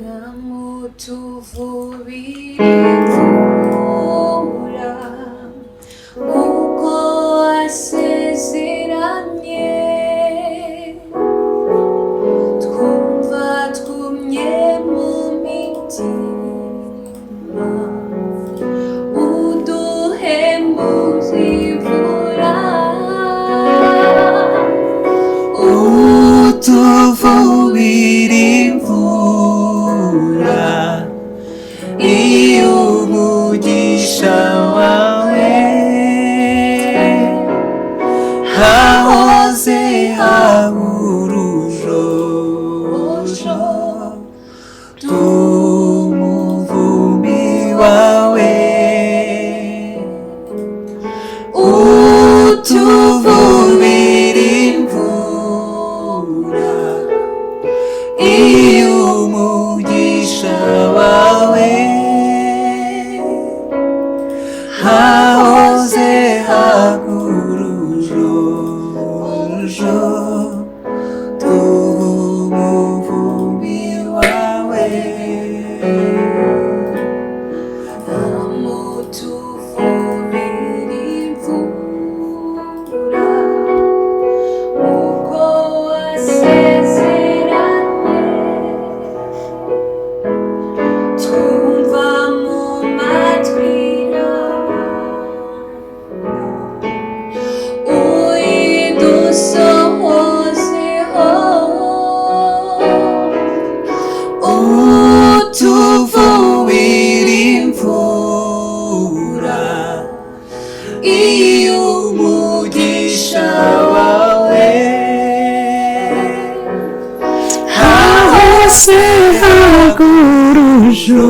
namutuvubira uko wasezeranye twumva twumye mu mitima uduhembuza imvura utuvubira imvura iyo umugisha wawe hahoze haburujojo tumuvumbi wawe utuvubira imvura iyo umugisha wawe hahoze hagurujojo tumuvumbi wawe namutuvubira imvura uko wasezeranye twumva mu matwi uyidusohozeho utuvubira imvura iyo umugisha wawe hahose hagurujojo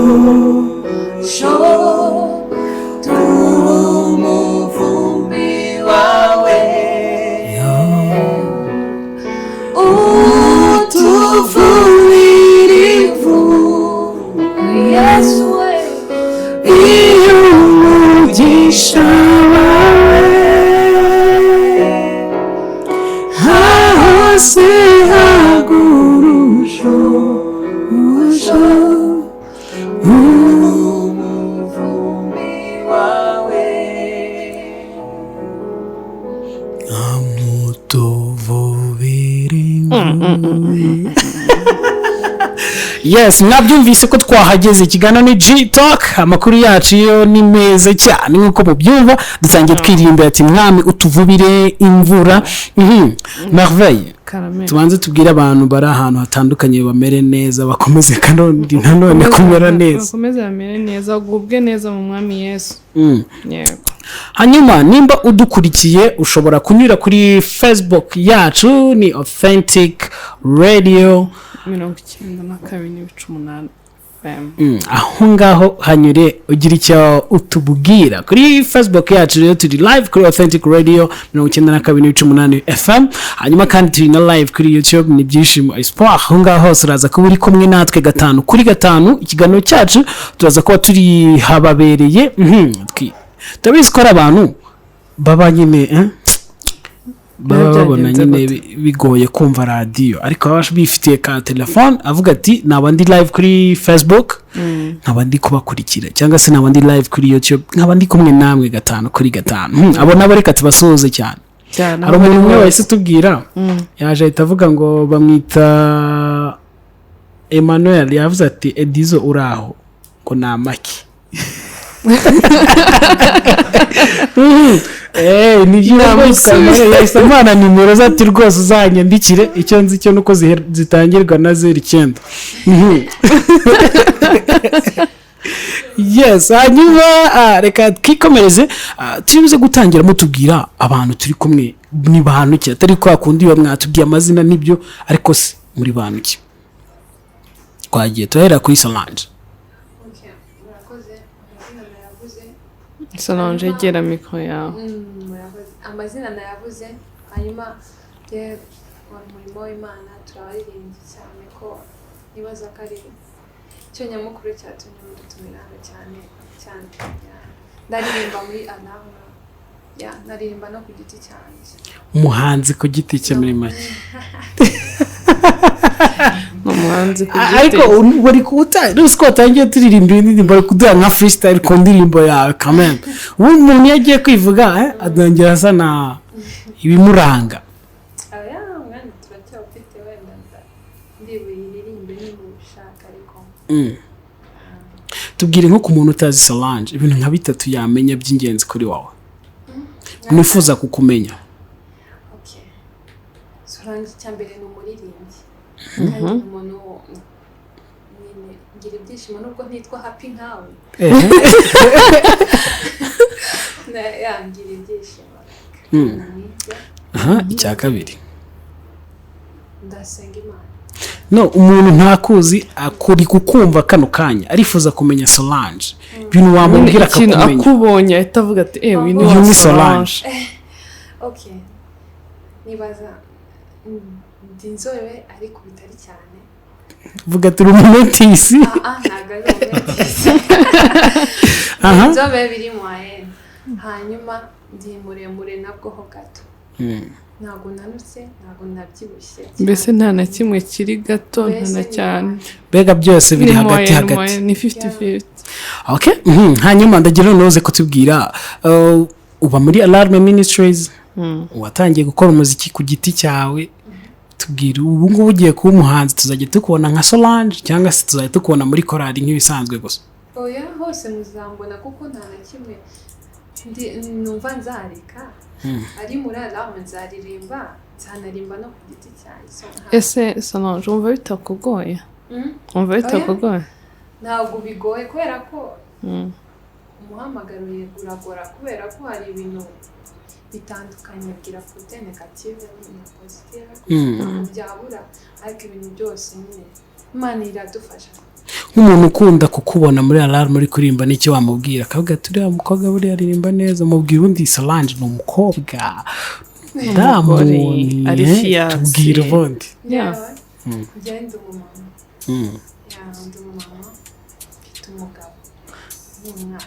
tumuvumbi wawe utuvubira imvura Yesu we iyo umugisha wawe hahose hagurujojo umuvumbi wawe amutuvubira imvura. Yes, mwabyumvise ko twahageze ikiganiro ni G-Talk, amakuru yacu yo ni meza cyane nkuko mubyumva. Dusangiye twiririmba ati mwami utuvubire imvura. Merveille. Tubanze tubwire abantu bari ahantu hatandukanye bamere neza, bakomeze kandi nanone kumera neza, bakomeze bamere neza, gubwe neza mu mwami Yesu. Yego. Hanyuma nimba udukurikiye ushobora kunyura kuri Facebook yacu ni Authentic Radio 92.8 FM. Aho ngaho hanyure ugira icyo utubwira kuri Facebook yacu. Rero turi live kuri Authentic Radio 92.8 FM. Hanyuma kandi turi na live kuri YouTube ni Byishimo Espoir. Aho ngaho hose uraza kuba uri kumwe natwe 5 kuri 5. Ikiganiro cyacu turaza kuba turi hababereye. Tabizi ko abantu baba nyine baba babona nyine bigoye kumva radio, ariko baba bifitiye ka telefone avuga ati nabandi live kuri Facebook, nkabandi kubakurikira, cyangwa se nabandi live kuri YouTube, nkabandi kumwe namwe 5 kuri 5. Abo nabo reka tubasuhuze cyane. Hari umuntu umwe wahise tubwira yaje ahita avuga ngo bamwita Emmanuel, yavuze ati Edizo uraho ngo namaki. Yasamana nimero zati rwose uzanyandikire, icyo nzi cyo nuko zitangirwa na 09. Yes, hanyuma reka twikomereze. Tubize gutangira mutubwira abantu turi kumwe ni bantu ki, atari kwa kundi bamwatubwiye amazina nibyo, ariko se muri bantu ki. Twagiye tuhera kuri Solange. Solange gera mikro yawe. Amazina nayavuze, hanyuma je umurimo w'Imana turabaririmbye cyane ko nibaza ko ari cyo nyamukuru cyatumye mudutumira cyane cyane. Ndaririmba muri Alarm, ndaririmba no ku giti cyanjye. Umuhanzi ku giti cye muri make. umuhanzi ariko bari kuta rusiko tangiye turirimba indirimbo kuduha nka freestyle ku ndirimbo yawe kamera umuntu yagiye kwivuga adongera asa na ibimuranga aya mwana turacyafite wenda ndibiririmbe n'ubushaka ariko tubwire nko ku muntu utazi Solange ibintu nka bitatu yamenya by'ingenzi kuri wowe nifuza kukumenya. okay Solange cyambere ni umuririmbyi kandi umuntu ngira ibyishimo nubwo ntitwa happy nkawe yangira ibyishimo icya kabiri ndasenga Imana. No umuntu ntakuzi akuri kukumva kano kanya arifuza kumenya Solange ibintu wamubwira akakumenya akubonye ahita avuga ati uyu ni Solange. Okay nibaza ndi inzobe ariko bitari cyane vuga turi umunotisi ntago ari umunotisi inzobe biri moyenne hanyuma ndi muremure nabwo ho gato ntago nanutse ntago nabyibushye mbese nta na kimwe kiri gato nta na cyane bega byose biri hagati ni 50-50. Okay hanyuma ndagira noze kutubwira uba muri Alarm Ministries watangiye gukora umuziki ku giti cyawe tubwira ubu ngubu ugiye kuba umuhanzi tuzajya tukubona nka Solange cyangwa se tuzajya tukubona muri korali nk'ibisanzwe gusa oya hose muzambona kuko nta na kimwe numva nzareka ari muri Alarm nzaririmba nzanarimba no ku giti cyanjye ese Solange umva bitakugoye ntabwo bigoye kubera ko umuhamagaro uragora kubera ko hari ibintu bitandukanye bwira kote negative na positive byabura ariko ibintu byose nyine Imana iradufasha. Nk'umuntu ukunda kukubona muri Alarm muri Kuririmba n'icyo wamubwira akavuga ati uriya mukobwa buri aririmba neza mubwira undi Solange ni umukobwa ari fiyanse tubwira ubundi ngende umumama ndi umumama mfite umugabo n'umwana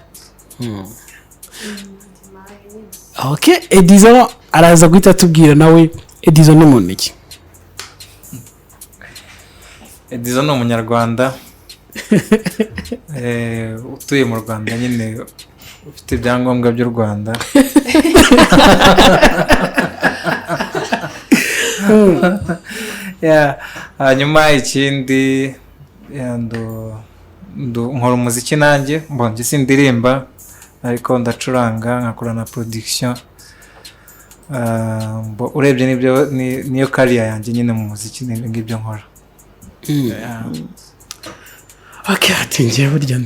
Okay Edizo araza guhita tubwira nawe Edizo ni muntu iki Edizo ni umunyarwanda utuye mu Rwanda nyine ufite ibyangombwa by'u Rwanda hanyuma ikindi nkora umuziki nanjye mbonye sindirimba ariko ndacuranga nkakora na production urebye nibyo niyo career yanjye nyine mu muziki n'ibyo nkora. ati njye burya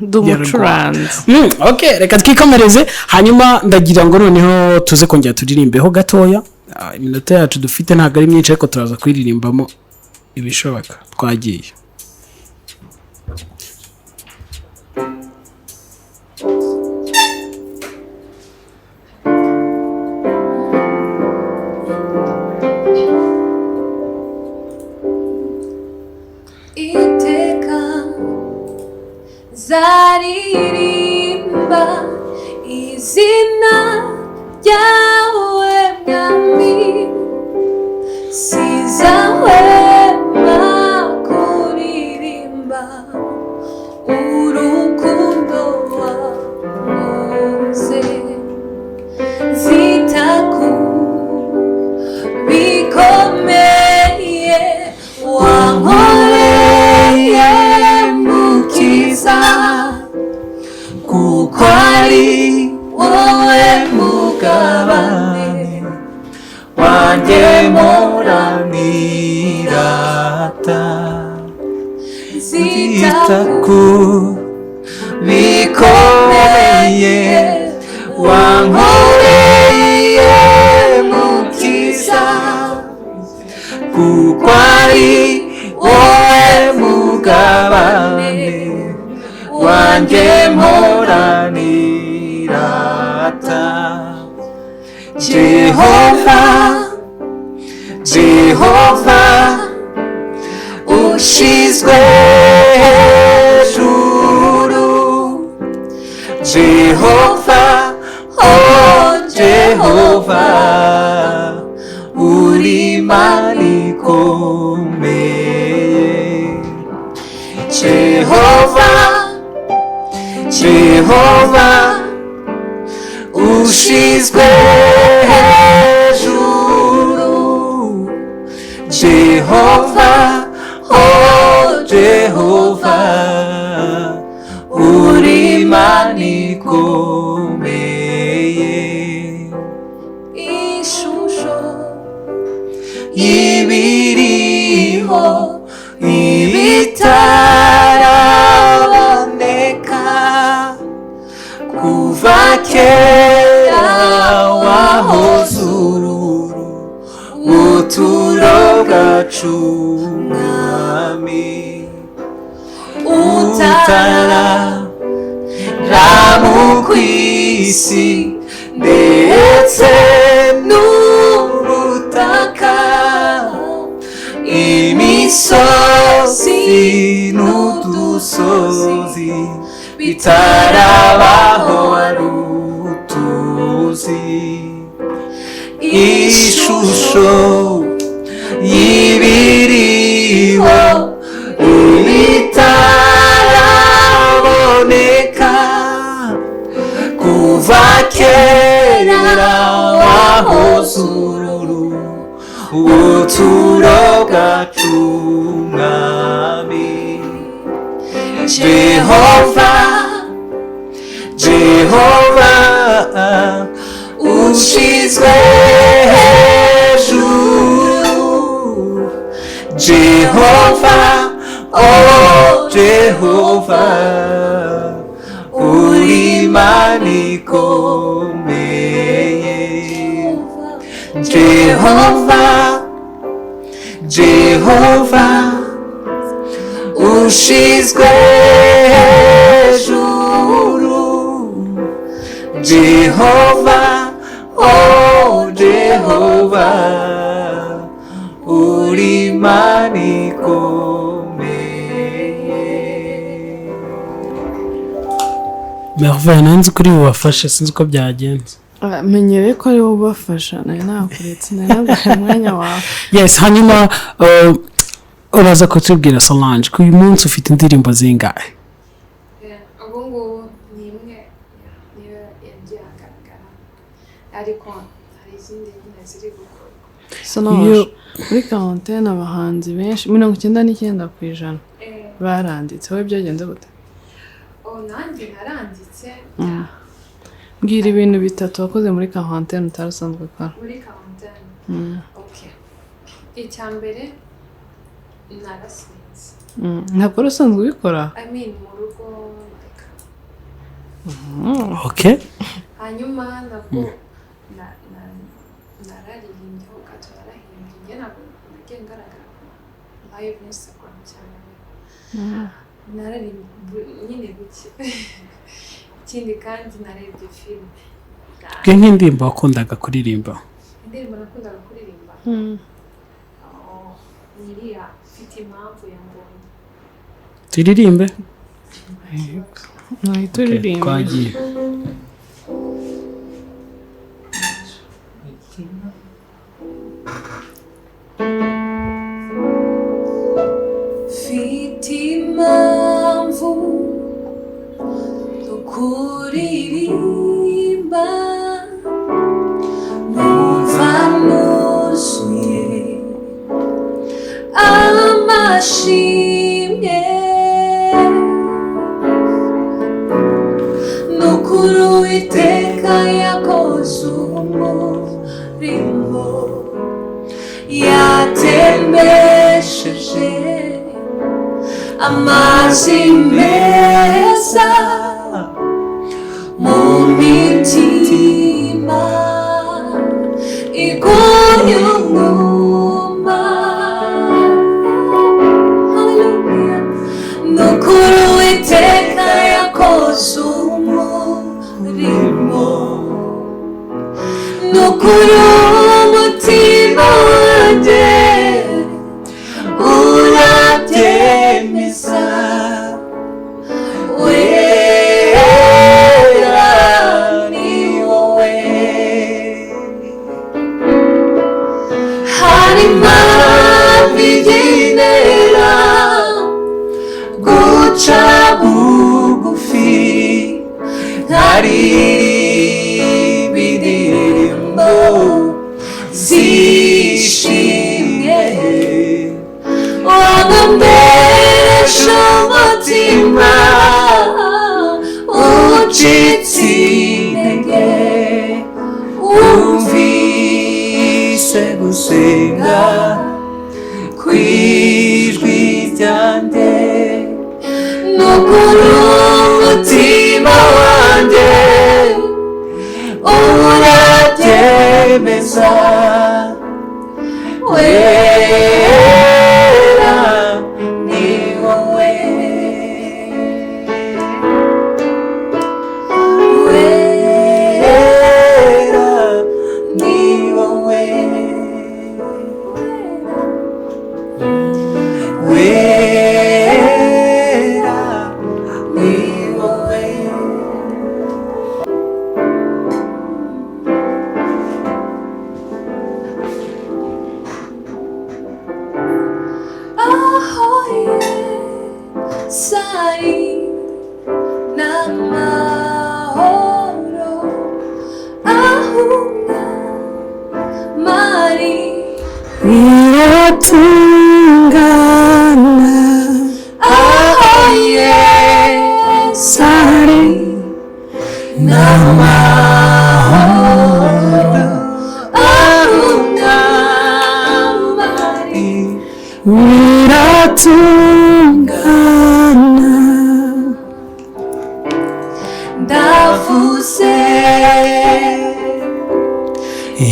ndumucuranzi. Okay reka twikomereze hanyuma ndagira ngo noneho tuze kongera turirimbeho gatoya iminota yacu dufite ntabwo ari myinshi ariko turaza kwiririmbamo ibishoboka twagiye. Zaririmba izina ryawe mwami sizahwema kuririmba urukundo wakoze zitaku bikomeye wankoreye mukiza kuko ari wowe mugabane wanjye muranirata zitaku bikomeye wankoreye mukiza kuko ari wowe mugabane wanjye muranirata Jehova ushizwe hejuru Jehova uri Imana Jehova ushizwe hejuru, Jehova, oh Jehova, uri Imana ikomeye. Ishusho y'ibiriho ibitaraboneka, kuva kera wahoze ururu buturo bwacu mwami. Utararamu kw'isi ndetse n'ubutaka, imisozi n'udusozi bitarabaho wari utuzi. Ishusho y'ibiriho ibitaraboneka, kuva kera wahoze ururu ubuturo bwacu mwami. Jehova, Jehova ushizwe hejuru, Jehova, oh Jehova, uri Imana ikomeye. Jehova, Jehova ushizwe hejuru, Jehova, oh Jehova, uri Imana ikomeye. Merveille, nanzi kuri bubafashe, sinzi uko byagenze. menyere ko ari wowe ubafasha, nawe nakuretse, nawe naguhaye umwanya wawe. Yes, hanyuma uraza kutubwira Solange ko uyu munsi ufite indirimbo zingahe? ubu ngubu ni imwe niyo yagiye ahagaragara, ariko hari izindi nyine ziri gukorwa. Solange, muri quarantaine abahanzi benshi 99% baranditse, wowe byagenze gute? Nanjye naranditse. Mbwira ibintu bitatu wakoze muri quarantaine utarasanzwe gukora. Muri quarantaine, okay. Icya mbere narasinze. Ntabwo usanzwe ubikora? I mean mu rugo reka. Okay. Hanyuma nabwo nararirimbye ho gato, narahimbye, njye ntabwo nagiye ngaragara live Instagram cyane. Nararimbye nyine buke. Ikindi kandi narebye film. Nk'indirimbo wakundaga kuririmba? Indirimbo nakundaga kuririmba, iriya ufite impamvu ya ngombwa. Turirimbe? Nahita uririmba. Twagiye. Ufite impamvu yo kuririmba, numva nuzuye amashimwe, n'ukuri Uwiteka yakoze umurimo, yatembesheje amazi meza mu mitima iguye umwuma. Hallelujah. N'ukuri Uwiteka yakoze umurimo, n'ukuri umutima wanjye urabyemeza, wera ni wowe. Hari impamvu igenera guca ryanjye nukuri umutima wanjye urabyemeza wera ni wowe wera ni wowe wera ni wowe sari n'amahoro ahunga mari biratungana ahoye sari n'amahoro ahunga mari biratungana ndavuze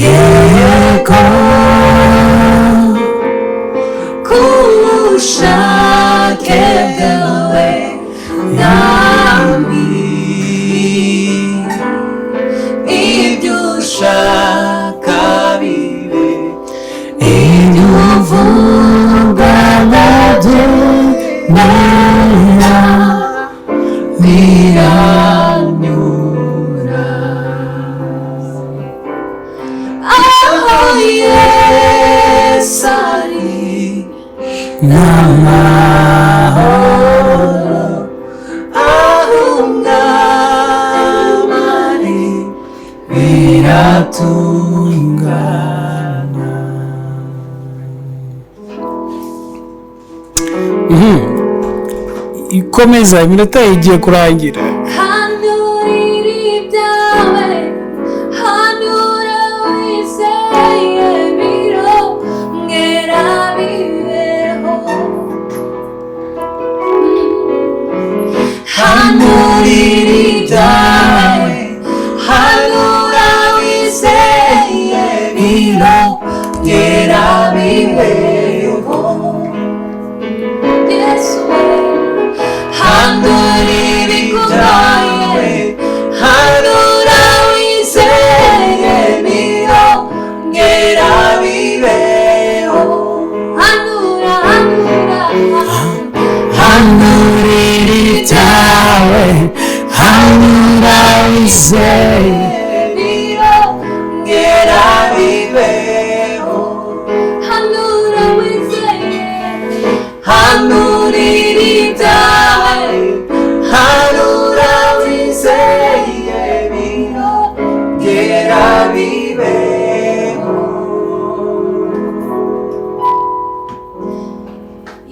yego kubushake bwawe nami ibyo ushaka bibe ibyo uvuga nabyo nera biranyura aho Yesu ari n'amahoro ahunga mari biratungana. ikomeza iminota igiye kurangira hanurira ibyawe hanura wizeye biro mwera bibeho hanurira ibyawe hanura wizeye biro mwera bibeho Yesu handurira ibyawe hanura wizeye biro ngera bibeho hanura hanurira ibyawe hanura wizeye biro ngera bibeho hanura wizeye hanurira ibyawe hanura wizeye biro ngera bibeho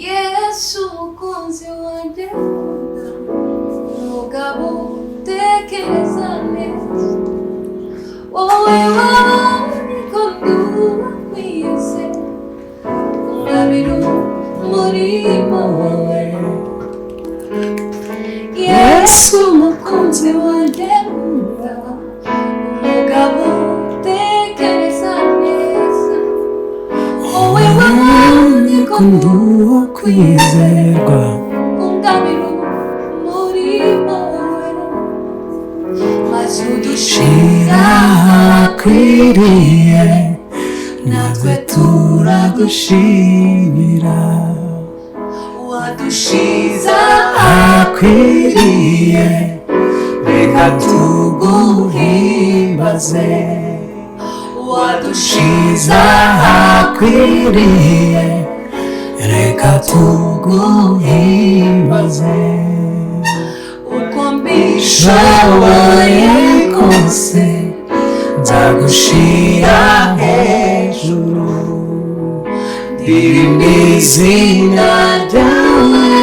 Yesu mukunzi wanjye umugabo utekereza neza wowe wabonye ko nduwakwize umwabiro umurimo wawe Yesu mukunzi wanjye umugabo utekereza neza wowe wabonye ko nduwakwizerwa ungabira umurimo wawe maze shira ahakwiriye natwe turagushimira wadushiza ahakwiriye reka tuguhimbaze wadushiza ahakwiriye reka tuguhimbaze uko mbishoboye kose nzagushira hejuru ndirimba izina ryawe